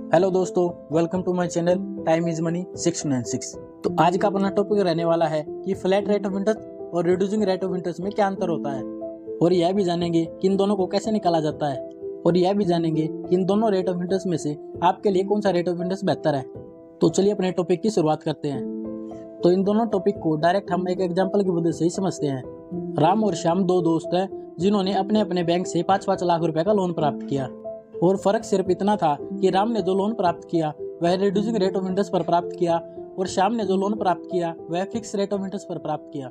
Hello दोस्तों, welcome to my channel time is money 696। तो आज का अपना टॉपिक रहने वाला है कि फ्लैट रेट ऑफ इंटरेस्ट और रिड्यूसिंग रेट ऑफ इंटरेस्ट में क्या अंतर होता है, और यह भी जानेंगे कि इन दोनों को कैसे निकाला जाता है, और यह भी जानेंगे कि इन दोनों रेट ऑफ इंटरेस्ट में से आपके लिए कौन सा रेट ऑफ इंटरेस्ट बेहतर है। तो चलिए अपने टॉपिक की शुरुआत करते हैं। तो इन दोनों टॉपिक को डायरेक्ट हम एक एग्जाम्पल की मदद से ही समझते हैं। राम और श्याम दो दोस्त हैं जिन्होंने अपने अपने बैंक से 5-5 लाख रुपए का लोन प्राप्त किया, और फर्क सिर्फ इतना था कि राम ने जो लोन प्राप्त किया वह रिड्यूसिंग रेट ऑफ इंटरेस्ट पर प्राप्त किया, और श्याम ने जो लोन प्राप्त किया वह फिक्स रेट ऑफ इंटरेस्ट पर प्राप्त किया।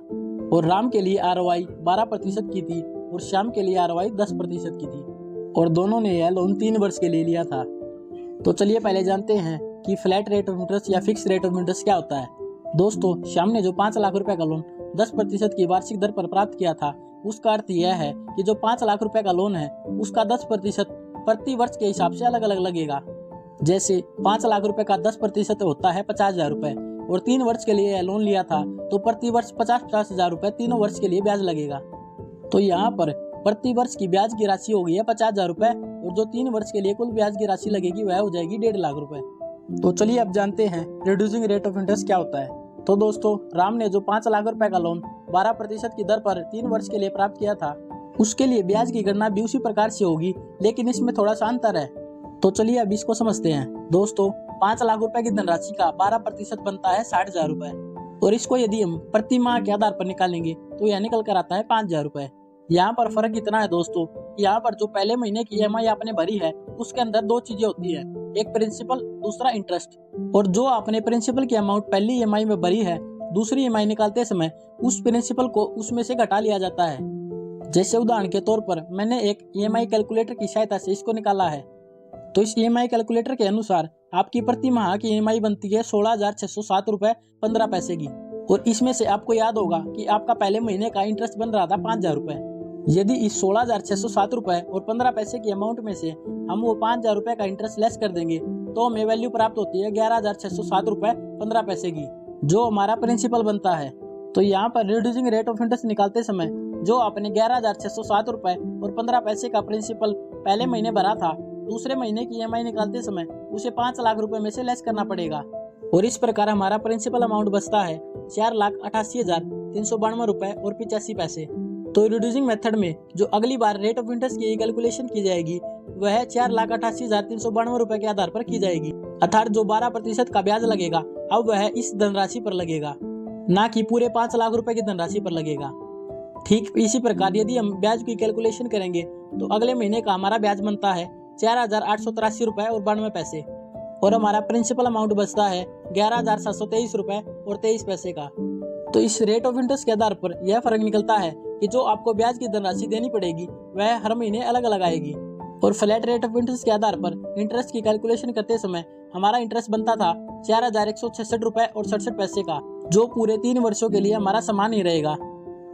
और राम के लिए ROI 12% की थी और श्याम के लिए ROI 10% की थी, और दोनों ने यह लोन 3 वर्ष के लिए लिया था। तो चलिए पहले जानते हैं कि फ्लैट रेट ऑफ इंटरेस्ट या फिक्स रेट ऑफ इंटरेस्ट क्या होता है। दोस्तों, श्याम ने जो 5 लाख रुपए का लोन 10% की वार्षिक दर पर प्राप्त किया था, उसका अर्थ यह है कि जो 5 लाख रुपए का लोन है उसका 10% प्रति वर्ष के हिसाब से अलग अलग लगेगा। जैसे 5 लाख रुपए का 10% होता है 50,000 रुपए, और 3 वर्ष के लिए यह लोन लिया था तो प्रति वर्ष 50,000 रुपए तीनों वर्ष के लिए ब्याज लगेगा। तो यहाँ पर प्रति वर्ष की ब्याज की राशि हो गई है 50,000 रुपए, और जो 3 वर्ष के लिए कुल ब्याज की राशि लगेगी वह हो जाएगी 1.5 लाख रुपए। तो चलिए अब जानते हैं रिड्यूसिंग रेट ऑफ इंटरेस्ट क्या होता है। तो दोस्तों, राम ने जो 5 लाख रुपए का लोन 12% की दर पर 3 वर्ष के लिए प्राप्त किया था, उसके लिए ब्याज की गणना भी उसी प्रकार से होगी, लेकिन इसमें थोड़ा सा अंतर है। तो चलिए अब इसको समझते हैं। दोस्तों, 5 लाख रुपए की धनराशि का 12% बनता है 60,000 रुपए, और इसको यदि हम प्रति माह के आधार पर निकालेंगे तो यह निकल कर आता है 5,000 रुपए। यहाँ पर फर्क इतना है दोस्तों, यहाँ पर जो पहले महीने की EMI आपने भरी है उसके अंदर 2 चीजें होती है, एक प्रिंसिपल, दूसरा इंटरेस्ट। और जो आपने प्रिंसिपल की अमाउंट पहली EMI में भरी है, दूसरी EMI निकालते समय उस प्रिंसिपल को उसमें से घटा लिया जाता है। जैसे उदाहरण के तौर पर मैंने एक EMI कैलकुलेटर की सहायता से इसको निकाला है। तो इस EMI कैलकुलेटर के अनुसार आपकी प्रति माह की EMI बनती है 16,607 रुपए 15 पैसे की, और इसमें से आपको याद होगा कि आपका पहले महीने का इंटरेस्ट बन रहा था 5,000 रुपए। यदि इस 16,607 रुपए और 15 पैसे की अमाउंट में से हम वो 5,000 रुपए का इंटरेस्ट लेस कर देंगे तो हमें वैल्यू प्राप्त होती है 11,607 रुपए 15 पैसे की, जो हमारा प्रिंसिपल बनता है। तो यहाँ पर रिड्यूसिंग रेट ऑफ इंटरेस्ट निकालते समय जो आपने 11,607 रुपए और 15 पैसे का प्रिंसिपल पहले महीने भरा था, दूसरे महीने की EMI निकालते समय उसे 5 लाख रुपए में से लेस करना पड़ेगा, और इस प्रकार हमारा प्रिंसिपल अमाउंट बचता है 4,88,392 रुपए और 85 पैसे। तो रिड्यूसिंग मेथड में जो अगली बार रेट ऑफ इंटरेस्ट की कैलकुलेशन की जाएगी वह 4,88,392 रुपए के आधार पर की जाएगी, अर्थात जो 12% का ब्याज लगेगा अब वह इस धनराशि पर लगेगा, ना कि पूरे 5 लाख रुपए की धनराशि पर लगेगा। ठीक इसी प्रकार यदि हम ब्याज की कैलकुलेशन करेंगे तो अगले महीने का हमारा ब्याज बनता है 4,883 रुपए और 92 पैसे, और हमारा प्रिंसिपल अमाउंट बचता है 11,723 रुपए और 23 पैसे का। तो इस रेट ऑफ इंटरेस्ट के आधार पर यह फर्क निकलता है कि जो आपको ब्याज की धनराशि देनी पड़ेगी वह हर महीने अलग अलग आएगी। और फ्लैट रेट ऑफ इंटरेस्ट के आधार पर इंटरेस्ट की कैलकुलेशन करते समय हमारा इंटरेस्ट बनता था 4,166 रुपए और 67 पैसे का, जो पूरे 3 वर्षों के लिए हमारा समान ही रहेगा।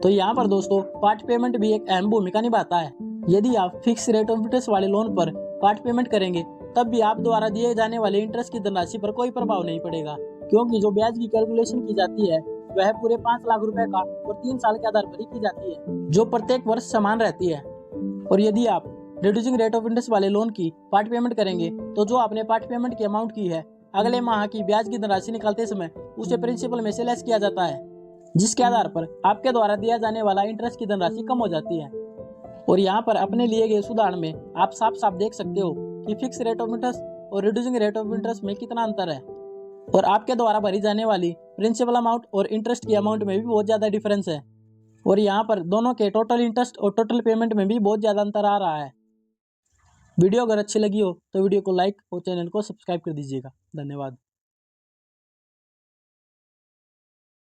तो यहाँ पर दोस्तों पार्ट पेमेंट भी एक अहम भूमिका निभाता है। यदि आप फिक्स रेट ऑफ इंटरेस्ट वाले लोन पर पार्ट पेमेंट करेंगे तब भी आप द्वारा दिए जाने वाले इंटरेस्ट की धनराशि पर कोई प्रभाव नहीं पड़ेगा, क्योंकि जो ब्याज की कैलकुलेशन की जाती है वह पूरे 5 लाख रुपए का और 3 साल के आधार पर ही की जाती है, जो प्रत्येक वर्ष समान रहती है। और यदि आप रिड्यूसिंग रेट ऑफ इंटरेस्ट वाले लोन की पार्ट पेमेंट करेंगे तो जो आपने पार्ट पेमेंट की अमाउंट की है अगले माह की ब्याज की धनराशि निकालते समय उसे प्रिंसिपल में से लेस किया जाता है, जिसके आधार पर आपके द्वारा दिया जाने वाला इंटरेस्ट की धनराशि कम हो जाती है। और यहाँ पर अपने लिए गए उदाहरण में आप साफ साफ देख सकते हो कि फिक्स रेट ऑफ इंटरेस्ट और रिड्यूसिंग रेट ऑफ इंटरेस्ट में कितना अंतर है, और आपके द्वारा भरी जाने वाली प्रिंसिपल अमाउंट और इंटरेस्ट की अमाउंट में भी बहुत ज्यादा डिफरेंस है, और यहाँ पर दोनों के टोटल इंटरेस्ट और टोटल पेमेंट में भी बहुत ज्यादा अंतर आ रहा है। वीडियो अगर अच्छी लगी हो तो वीडियो को लाइक और चैनल को सब्सक्राइब कर दीजिएगा। धन्यवाद।